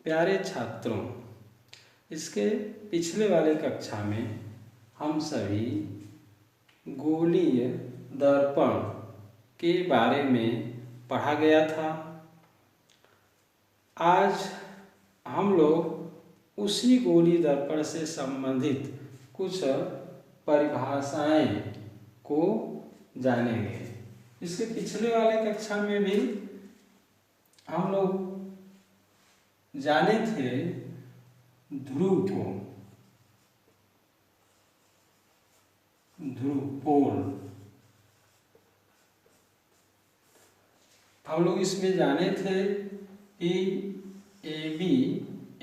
प्यारे छात्रों, इसके पिछले वाले कक्षा में हम सभी गोलीय दर्पण के बारे में पढ़ा गया था। आज हम लोग उसी गोलीय दर्पण से संबंधित कुछ परिभाषाएं को जानेंगे। इसके पिछले वाले कक्षा में भी हम लोग जाने थे ध्रुव को, ध्रुव पोल। हम लोग इसमें जाने थे कि AB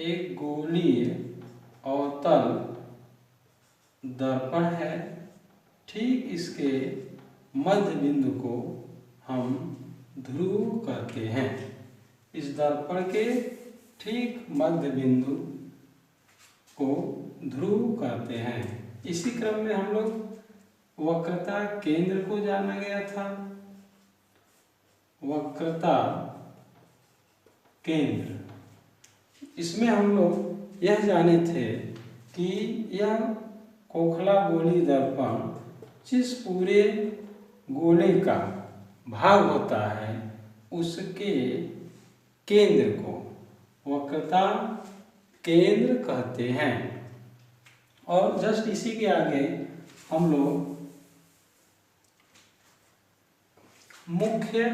एक गोलीय अवतल दर्पण है। ठीक इसके मध्य बिंदु को हम ध्रुव कहते हैं। इस दर्पण के ठीक मध्य बिंदु को ध्रुव कहते हैं। इसी क्रम में हम लोग वक्रता केंद्र को जाना गया था। वक्रता केंद्र, इसमें हम लोग यह जाने थे कि यह खोखला गोलीय दर्पण जिस पूरे गोले का भाग होता है उसके केंद्र को वक्रता केंद्र कहते हैं। और जस्ट इसी के आगे हम लोग मुख्य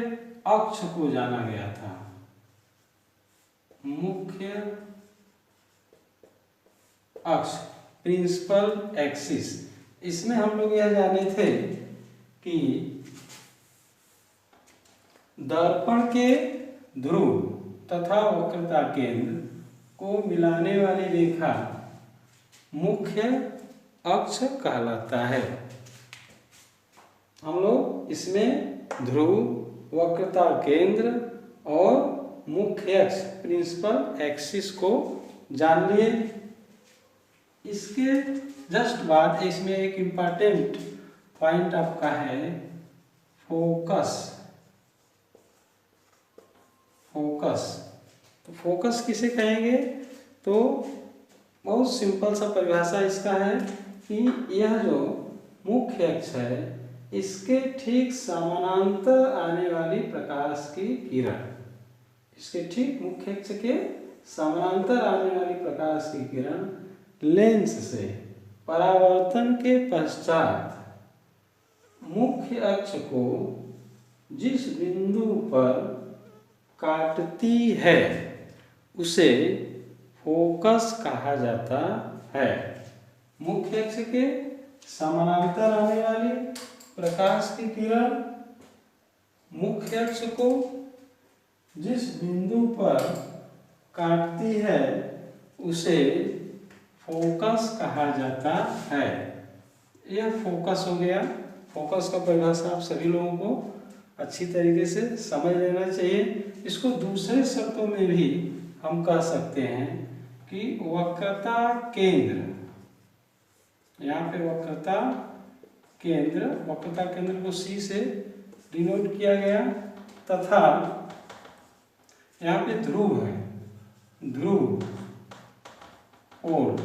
अक्ष को जाना गया था। मुख्य अक्ष, प्रिंसिपल एक्सिस, इसमें हम लोग यह जाने थे कि दर्पण के ध्रुव तथा वक्रता केंद्र को मिलाने वाली रेखा मुख्य अक्ष कहलाता है। हम लोग इसमें ध्रुव, वक्रता केंद्र और मुख्य अक्ष, प्रिंसिपल एक्सिस को जान लिए। इसके जस्ट बाद इसमें एक इम्पॉर्टेंट पॉइंट आपका है फोकस। फोकस, तो फोकस किसे कहेंगे? तो बहुत सिंपल सा परिभाषा इसका है कि यह जो मुख्य अक्ष है इसके ठीक समानांतर आने वाली प्रकाश की किरण, इसके ठीक मुख्य अक्ष के समानांतर आने वाली प्रकाश की किरण लेंस से परावर्तन के पश्चात मुख्य अक्ष को जिस बिंदु पर काटती है उसे फोकस कहा जाता है। मुख्य अक्ष के समानांतर आने वाली प्रकाश की किरण मुख्य अक्ष को जिस बिंदु पर काटती है उसे फोकस कहा जाता है। यह फोकस हो गया। फोकस का परिभाषा आप सभी लोगों को अच्छी तरीके से समझ लेना चाहिए। इसको दूसरे शब्दों में भी हम कह सकते हैं कि वक्रता केंद्र, यहाँ पे वक्रता केंद्र, वक्रता केंद्र को C से डिनोट किया गया, तथा यहाँ पे ध्रुव है, ध्रुव पोल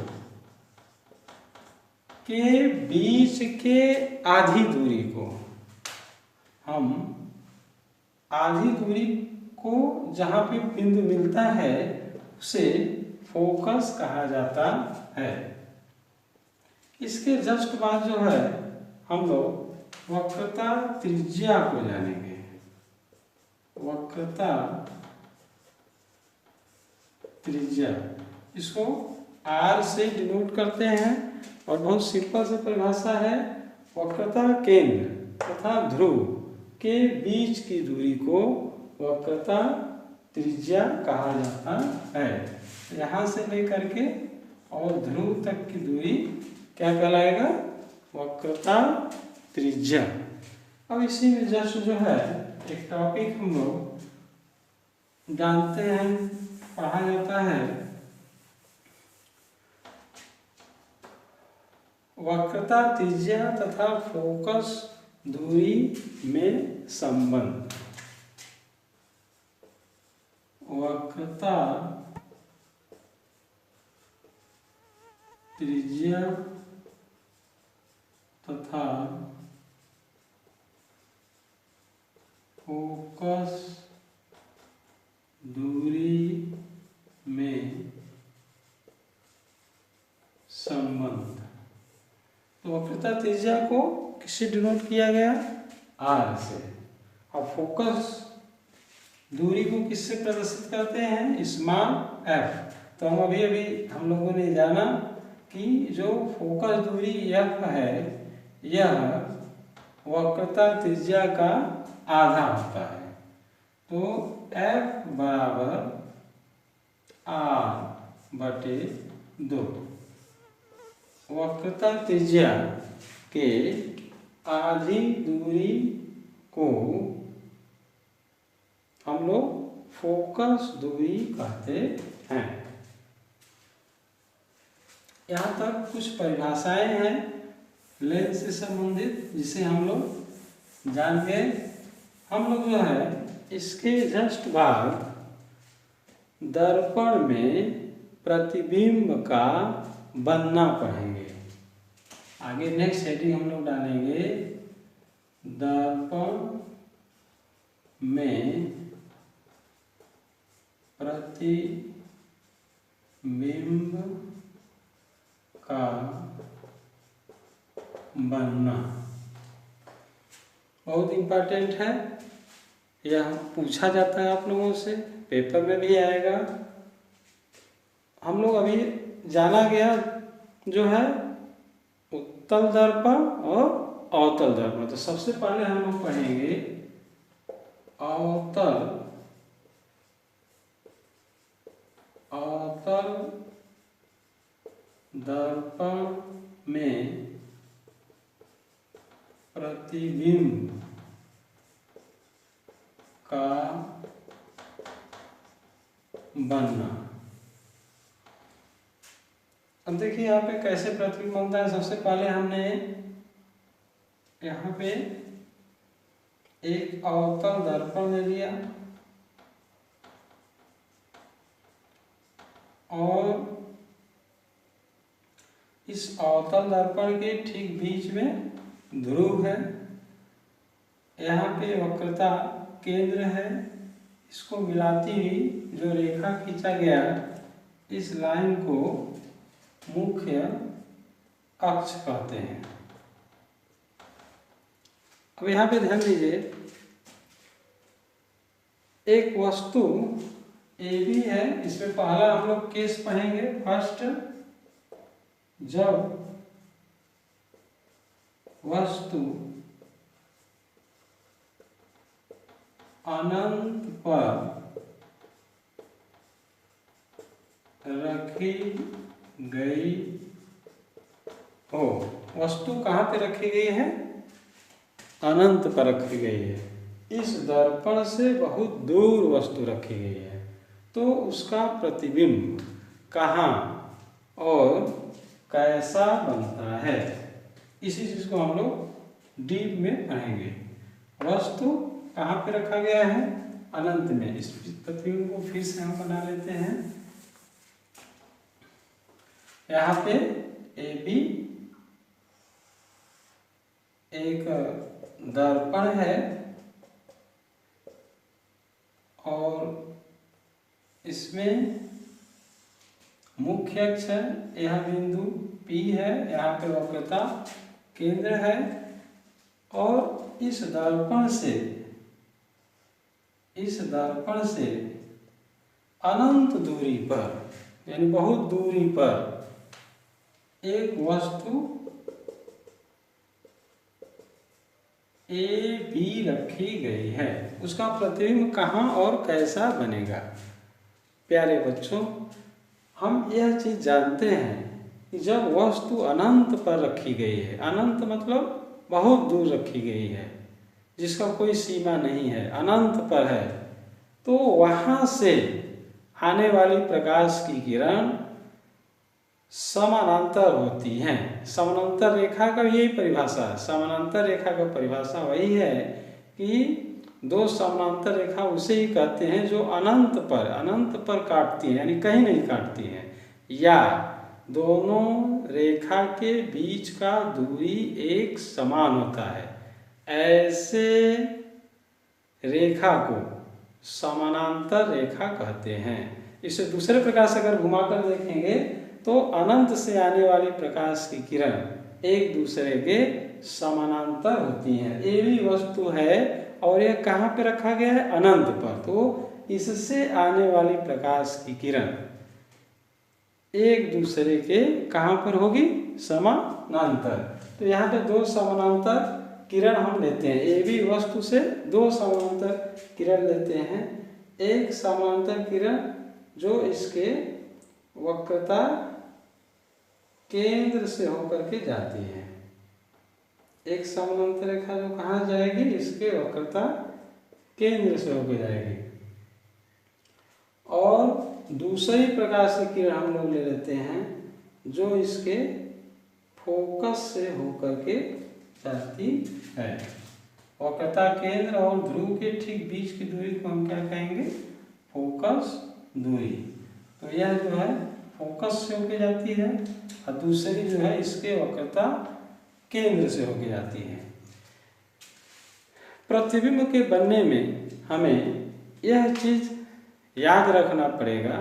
के बीच के आधी दूरी को हम आधी दूरी को जहाँ पे बिंदु मिलता है उसे फोकस कहा जाता है। इसके जस्ट बाद जो है हम लोग वक्रता त्रिज्या को जानेंगे। वक्रता त्रिज्या, इसको R से डिनोट करते हैं और बहुत सिंपल सी परिभाषा है वक्रता केंद्र तथा ध्रुव के बीच की दूरी को वक्रता त्रिज्या कहा जाता है। यहाँ से लेकर के और ध्रुव तक की दूरी क्या कहलाएगा? वक्रता त्रिज्या। अब इसी में जस्ट जो है एक टॉपिक हम लोग जानते हैं, पढ़ा जाता है वक्रता त्रिज्या तथा फोकस दूरी में संबंध। वक्रता त्रिज्या तथा फोकस दूरी में संबंध। तो वक्रता त्रिज्या को किससे डिनोट किया गया? आर से। और फोकस दूरी को किससे प्रदर्शित करते हैं? Small F. तो हम अभी हम लोगों ने जाना कि जो फोकस दूरी एफ है यह वक्रता त्रिज्या का आधा होता है। तो एफ बराबर आर बटे 2। वक्रता त्रिज्या के आधी दूरी को हम लोग फोकस दूरी कहते हैं। यहाँ तक कुछ परिभाषाएं हैं लेंस से संबंधित जिसे हम लोग जान गए। हम लोग जो है इसके जस्ट बाद दर्पण में प्रतिबिंब का बनना पढ़ेंगे। आगे नेक्स्ट हेडिंग हम लोग डालेंगे दर्पण में प्रतिबिंब का बनना। बहुत इम्पोर्टेंट है, यह पूछा जाता है आप लोगों से, पेपर में भी आएगा। हम लोग अभी जाना गया जो है उत्तल दर्पण और अवतल दर्पण। तो सबसे पहले हम लोग पढ़ेंगे अवतल दर्पण में प्रतिबिंब का बनना। अब देखिए यहाँ पे कैसे प्रतिबिंब बनता है। सबसे पहले हमने यहाँ पे एक अवतल दर्पण ले लिया और इस अवतल दर्पण के ठीक बीच में ध्रुव है। यहाँ पे वक्रता केंद्र है। इसको मिलाती हुई जो रेखा खींचा गया इस लाइन को मुख्य अक्ष कहते हैं। अब यहाँ पे ध्यान दीजिए, एक वस्तु AB है। इसमें पहला हम लोग केस पढ़ेंगे। फर्स्ट, जब वस्तु अनंत पर रखी गई हो। वस्तु कहाँ पे रखी गई है? अनंत पर रखी गई है। इस दर्पण से बहुत दूर वस्तु रखी गई है, तो उसका प्रतिबिंब कहाँ और कैसा बनता है, इसी चीज को हम लोग डीप में पढ़ेंगे। वस्तु कहाँ पे रखा गया है? अनंत में। इस प्रतिबिंब को फिर से हम बना लेते हैं। यहाँ पे AB एक दर्पण है और इसमें मुख्य अक्ष है। यह बिंदु P है। यहाँ पे वक्रता केंद्र है और इस दर्पण से अनंत दूरी पर यानी बहुत दूरी पर एक वस्तु AB रखी गई है। उसका प्रतिबिंब कहाँ और कैसा बनेगा? प्यारे बच्चों, हम यह चीज जानते हैं कि जब वस्तु अनंत पर रखी गई है, अनंत मतलब बहुत दूर रखी गई है, जिसका कोई सीमा नहीं है, अनंत पर है, तो वहां से आने वाली प्रकाश की किरण समानांतर होती हैं। समानांतर रेखा का यही परिभाषा है। समानांतर रेखा का परिभाषा वही है कि दो समानांतर रेखा उसे ही कहते हैं जो अनंत पर काटती है, यानी कहीं नहीं काटती है, या दोनों रेखा के बीच का दूरी एक समान होता है, ऐसे रेखा को समानांतर रेखा कहते हैं। इसे दूसरे प्रकार से अगर घुमाकर देखेंगे तो अनंत से आने वाली प्रकाश की किरण एक दूसरे के समानांतर होती हैं। ये भी वस्तु है और यह कहाँ पे रखा गया है? अनंत पर। तो इससे आने वाली प्रकाश की किरण एक दूसरे के कहाँ पर होगी? समानांतर। तो यहाँ पे दो समानांतर किरण हम लेते हैं, ए बी वस्तु से दो समानांतर किरण लेते हैं। एक समानांतर किरण जो इसके वक्रता केंद्र से होकर के जाती है, एक समानांतर रेखा जो कहाँ जाएगी? इसके वक्रता केंद्र से होकर जाएगी। और दूसरी प्रकाश की किरण हम लोग ले लेते हैं जो इसके फोकस से होकर के जाती है। वक्रता केंद्र और ध्रुव के ठीक बीच की दूरी को हम क्या कहेंगे? फोकस दूरी। तो यह जो है फोकस से होके जाती है और दूसरी जो है इसके वक्रता केंद्र से होके जाती है। प्रतिबिंब के बनने में हमें यह चीज याद रखना पड़ेगा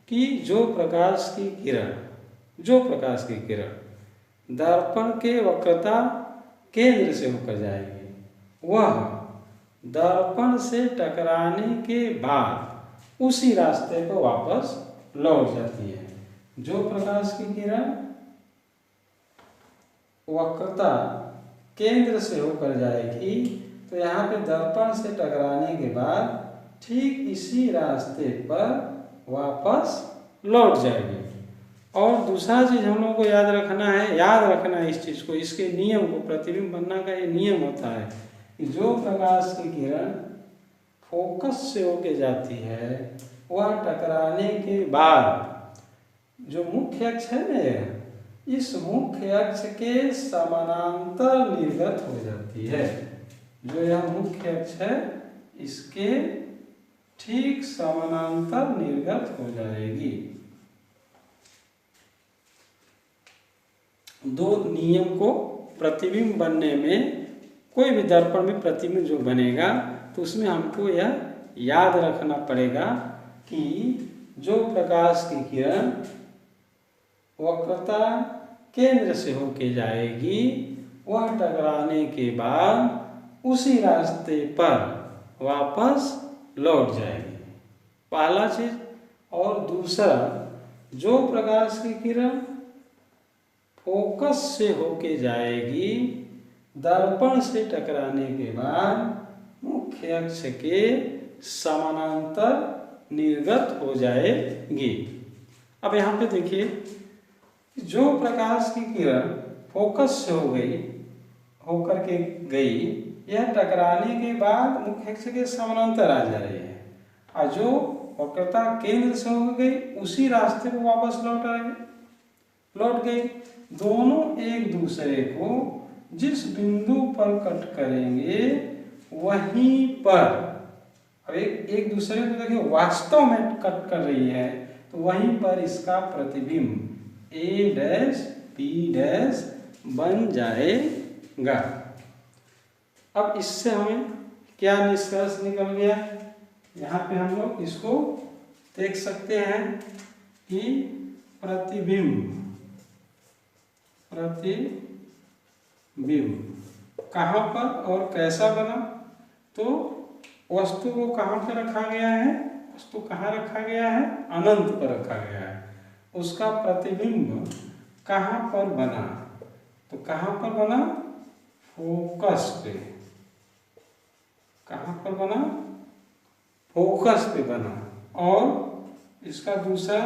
कि जो प्रकाश की किरण दर्पण के वक्रता केंद्र से होकर जाएगी, वह दर्पण से टकराने के बाद उसी रास्ते को वापस लौट जाती है। जो प्रकाश की किरण वक्रता केंद्र से होकर जाएगी तो यहाँ पे दर्पण से टकराने के बाद ठीक इसी रास्ते पर वापस लौट जाएगी। और दूसरा चीज हम लोगों को याद रखना है इस चीज को, इसके नियम को, प्रतिबिंब बनना का ये नियम होता है कि जो प्रकाश की किरण फोकस से होके जाती है वह टकराने के बाद जो मुख्य अक्ष है ना, इस मुख्य अक्ष के समानांतर निर्गत हो जाती है। जो यह मुख्य अक्ष है इसके ठीक समानांतर निर्गत हो जाएगी। दो नियम को प्रतिबिंब बनने में, कोई भी दर्पण में प्रतिबिंब जो बनेगा तो उसमें हमको यह याद रखना पड़ेगा कि जो प्रकाश की किरण वक्रता केंद्र से होके जाएगी वह टकराने के बाद उसी रास्ते पर वापस लौट जाएगी, पहला चीज। और दूसरा, जो प्रकाश की किरण फोकस से होके जाएगी दर्पण से टकराने के बाद मुख्य अक्ष के समानांतर निर्गत हो जाएगी। अब यहाँ पे देखिए, जो प्रकाश की किरण फोकस से होकर के गई, यह टकराने के बाद मुख्य अक्ष के समानांतर आ जा रही है, और जो वक्रता केंद्र से हो गई उसी रास्ते को वापस लौट गई। दोनों एक दूसरे को जिस बिंदु पर कट करेंगे वहीं पर, अब एक दूसरे को देखिए वास्तव में कट कर रही है तो वहीं पर इसका प्रतिबिंब A डैश B डैश बन जाएगा। अब इससे हमें क्या निष्कर्ष निकल गया? यहाँ पे हम लोग इसको देख सकते हैं कि प्रतिबिंब कहाँ पर और कैसा बना। तो वस्तु को कहाँ पर रखा गया है? वस्तु कहाँ रखा गया है? अनंत पर रखा गया है। उसका प्रतिबिंब कहाँ पर बना? तो कहाँ पर बना? फोकस पे। कहाँ पर बना? फोकस पे बना। और इसका दूसरा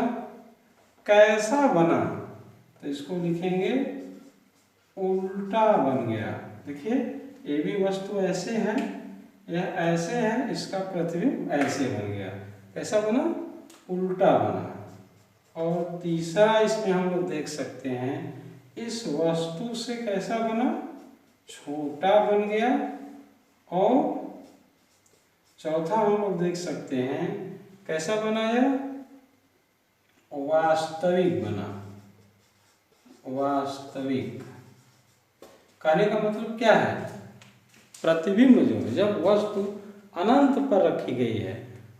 कैसा बना? तो इसको लिखेंगे उल्टा बन गया। देखिए ये भी वस्तु ऐसे है, यह ऐसे है, इसका प्रतिबिंब ऐसे बन गया। कैसा बना? उल्टा बना। और तीसरा इसमें हम लोग देख सकते हैं, इस वस्तु से कैसा बना? छोटा बन गया। और चौथा हम लोग देख सकते हैं कैसा बना? यह वास्तविक बना। वास्तविक। कहने का मतलब क्या है, प्रतिबिंब जो है जब वस्तु अनंत पर रखी गई है,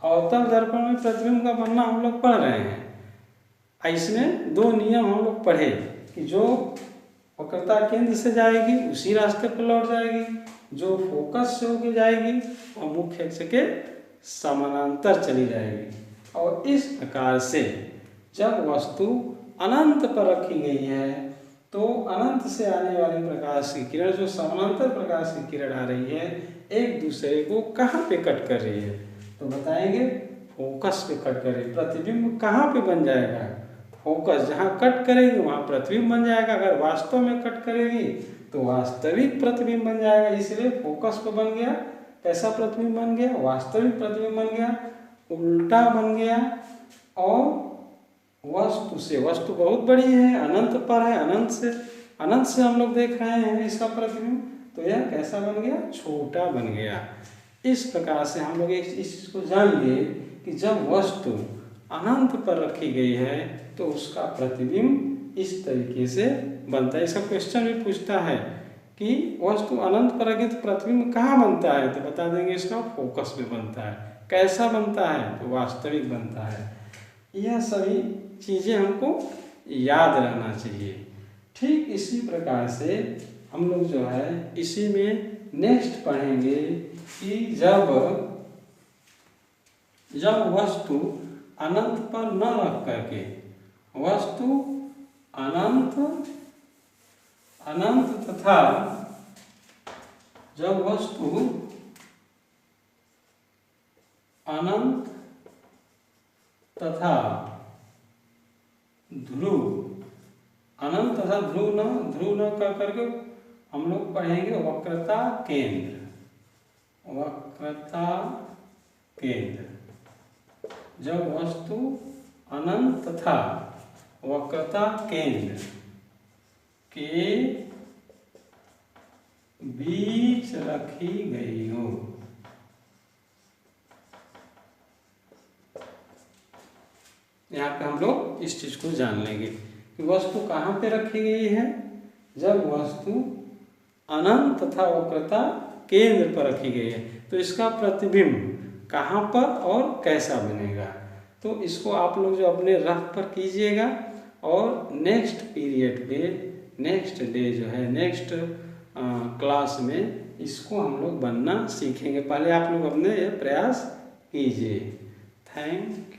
अवतल दर्पण में प्रतिबिंब का बनना हम लोग पढ़ रहे हैं। इसमें दो नियम हम लोग पढ़े कि जो वक्रता केंद्र से जाएगी उसी रास्ते पर लौट जाएगी, जो फोकस से होके जाएगी और मुख्य अक्ष के समानांतर चली जाएगी। और इस प्रकार से जब वस्तु अनंत पर रखी गई है तो अनंत से आने वाली प्रकाश की किरण, जो समानांतर प्रकाश की किरण आ रही है, एक दूसरे को कहाँ पे कट कर रही है, तो बताएंगे फोकस पे कट कर रही है। प्रतिबिंब कहाँ पे बन जाएगा, फोकस जहाँ कट करेगी वहाँ प्रतिबिंब बन जाएगा। अगर वास्तव में कट करेगी तो वास्तविक प्रतिबिंब बन जाएगा। इसलिए फोकस पे बन गया, कैसा प्रतिबिंब बन गया, वास्तविक प्रतिबिंब बन गया, उल्टा बन गया। और वस्तु से, वस्तु बहुत बड़ी है, अनंत पर है, अनंत से हम लोग देख रहे हैं इसका प्रतिबिंब, तो यह कैसा बन गया, छोटा बन गया। इस प्रकार से हम लोग इस चीज को जान लिए कि जब वस्तु अनंत पर रखी गई है तो उसका प्रतिबिंब इस तरीके से बनता है। इसका क्वेश्चन भी पूछता है कि वस्तु अनंत पर रखी तो प्रतिबिंब कहाँ बनता है, तो बता देंगे इसका फोकस में बनता है। कैसा बनता है, तो वास्तविक बनता है। यह सभी चीज़ें हमको याद रहना चाहिए। ठीक इसी प्रकार से हम लोग जो है इसी में नेक्स्ट पढ़ेंगे कि जब वस्तु अनंत पर न रख करके, वस्तु अनंत तथा जब वस्तु अनंत तथा ध्रुव, अनंत तथा ध्रुव न कर करके हम लोग पढ़ेंगे वक्रता केंद्र। वक्रता केंद्र, जब वस्तु अनंत तथा वक्रता केंद्र के बीच रखी गई हो। यहाँ पे हम लोग इस चीज को जान लेंगे कि वस्तु कहाँ पे रखी गई है, जब वस्तु अनंत तथा वक्रता केंद्र पर रखी गई है तो इसका प्रतिबिंब कहाँ पर और कैसा बनेगा। तो इसको आप लोग जो अपने रफ पर कीजिएगा और नेक्स्ट पीरियड पे, नेक्स्ट डे जो है, नेक्स्ट क्लास में इसको हम लोग बनना सीखेंगे। पहले आप लोग अपने ये प्रयास कीजिए। थैंक